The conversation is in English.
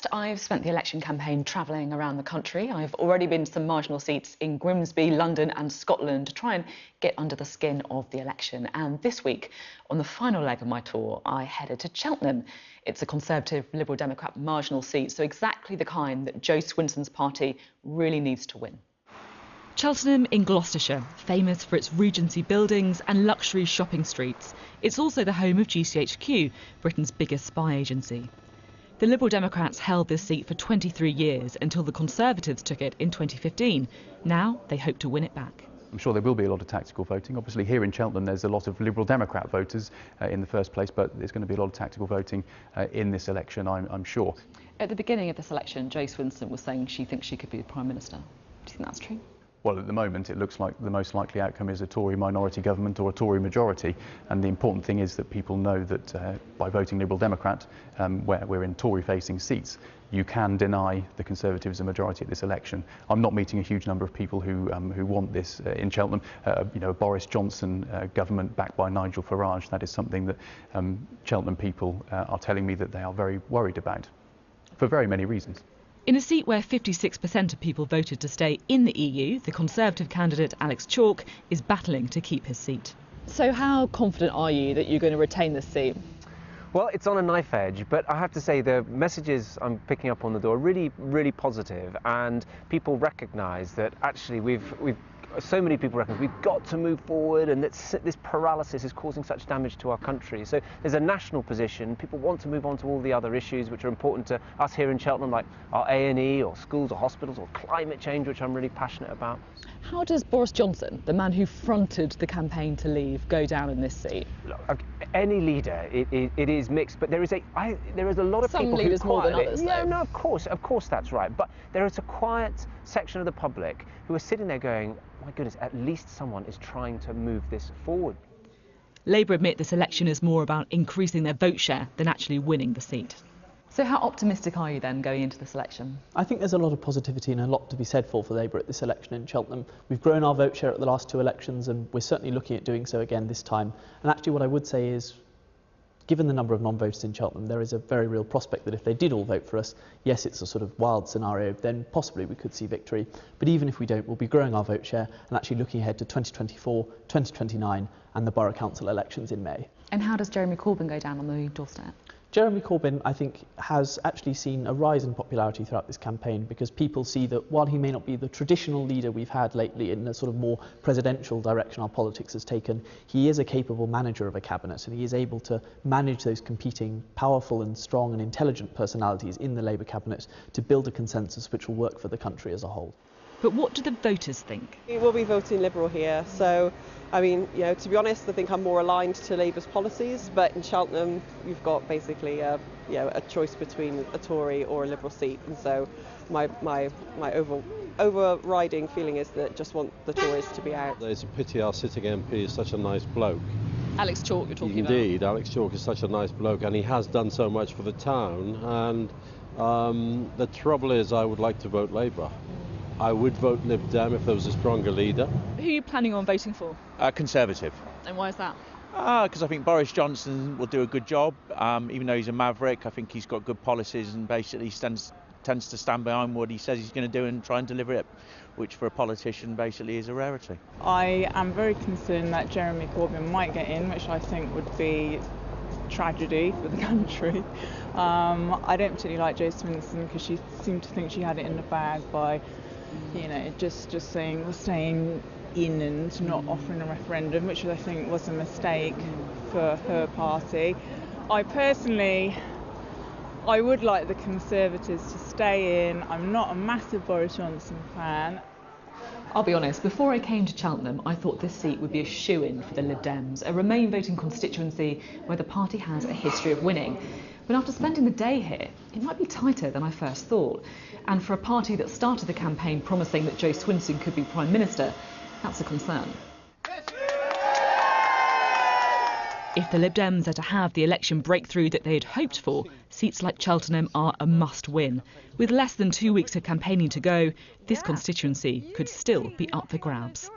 August, I've spent the election campaign travelling around the country. I've already been to some marginal seats in Grimsby, London and Scotland to try and get under the skin of the election. And this week, on the final leg of my tour, I headed to Cheltenham. It's a Conservative-Liberal Democrat marginal seat, so exactly the kind that Jo Swinson's party really needs to win. Cheltenham in Gloucestershire, famous for its Regency buildings and luxury shopping streets. It's also the home of GCHQ, Britain's biggest spy agency. The Liberal Democrats held this seat for 23 years until the Conservatives took it in 2015. Now they hope to win it back. I'm sure there will be a lot of tactical voting. Obviously here in Cheltenham there's a lot of Liberal Democrat voters in the first place, but there's going to be a lot of tactical voting in this election, I'm sure. At the beginning of this election, Jo Swinson was saying she thinks she could be the Prime Minister. Do you think that's true? Well, at the moment it looks like the most likely outcome is a Tory minority government or a Tory majority, and the important thing is that people know that by voting Liberal Democrat, where we're in Tory-facing seats, you can deny the Conservatives a majority at this election. I'm not meeting a huge number of people who want this in Cheltenham. You know, a Boris Johnson government backed by Nigel Farage, that is something that Cheltenham people are telling me that they are very worried about, for very many reasons. In a seat where 56% of people voted to stay in the EU, the Conservative candidate Alex Chalk is battling to keep his seat. So how confident are you that you're going to retain this seat? Well, it's on a knife edge, but I have to say the messages I'm picking up on the door are really, really positive, and people recognise that actually so many people reckon we've got to move forward, and that this paralysis is causing such damage to our country. So there's a national position. People want to move on to all the other issues which are important to us here in Cheltenham, like our A&E or schools or hospitals or climate change, which I'm really passionate about. How does Boris Johnson, the man who fronted the campaign to leave, go down in this seat? Look, any leader, it is mixed, but there is a lot of Some people leaders who more than quietly, others, yeah, though. no, of course that's right. But there is a quiet section of the public who are sitting there going, my goodness, at least someone is trying to move this forward. Labour admit this election is more about increasing their vote share than actually winning the seat. So how optimistic are you then going into this election? I think there's a lot of positivity and a lot to be said for Labour at this election in Cheltenham. We've grown our vote share at the last two elections, and we're certainly looking at doing so again this time. And actually what I would say is, given the number of non-voters in Cheltenham, there is a very real prospect that if they did all vote for us, yes, it's a sort of wild scenario, then possibly we could see victory. But even if we don't, we'll be growing our vote share and actually looking ahead to 2024, 2029 and the Borough Council elections in May. And how does Jeremy Corbyn go down on the doorstep? Jeremy Corbyn, I think, has actually seen a rise in popularity throughout this campaign, because people see that while he may not be the traditional leader we've had lately in the sort of more presidential direction our politics has taken, he is a capable manager of a cabinet, and he is able to manage those competing, powerful and strong and intelligent personalities in the Labour cabinet to build a consensus which will work for the country as a whole. But what do the voters think? We will be voting Liberal here, so I mean, you know, to be honest, I think I'm more aligned to Labour's policies, but in Cheltenham you've got basically a choice between a Tory or a Liberal seat, and so my overriding feeling is that I just want the Tories to be out. It's a pity our sitting MP is such a nice bloke. Alex Chalk you're talking Indeed, about? Alex Chalk is such a nice bloke, and he has done so much for the town, and the trouble is I would like to vote Labour. I would vote Lib Dem if there was a stronger leader. Who are you planning on voting for? Conservative. And why is that? Because I think Boris Johnson will do a good job, even though he's a maverick. I think he's got good policies and basically tends to stand behind what he says he's going to do and try and deliver it, which for a politician basically is a rarity. I am very concerned that Jeremy Corbyn might get in, which I think would be tragedy for the country. I don't particularly like Jo Swinson because she seemed to think she had it in the bag by, you know, just staying in and not offering a referendum, which I think was a mistake for her party. I would like the Conservatives to stay in. I'm not a massive Boris Johnson fan. I'll be honest, before I came to Cheltenham, I thought this seat would be a shoo-in for the Lib Dems, a Remain voting constituency where the party has a history of winning. But after spending the day here, it might be tighter than I first thought. And for a party that started the campaign promising that Jo Swinson could be Prime Minister, that's a concern. If the Lib Dems are to have the election breakthrough that they had hoped for, seats like Cheltenham are a must-win. With less than 2 weeks of campaigning to go, this constituency could still be up for grabs.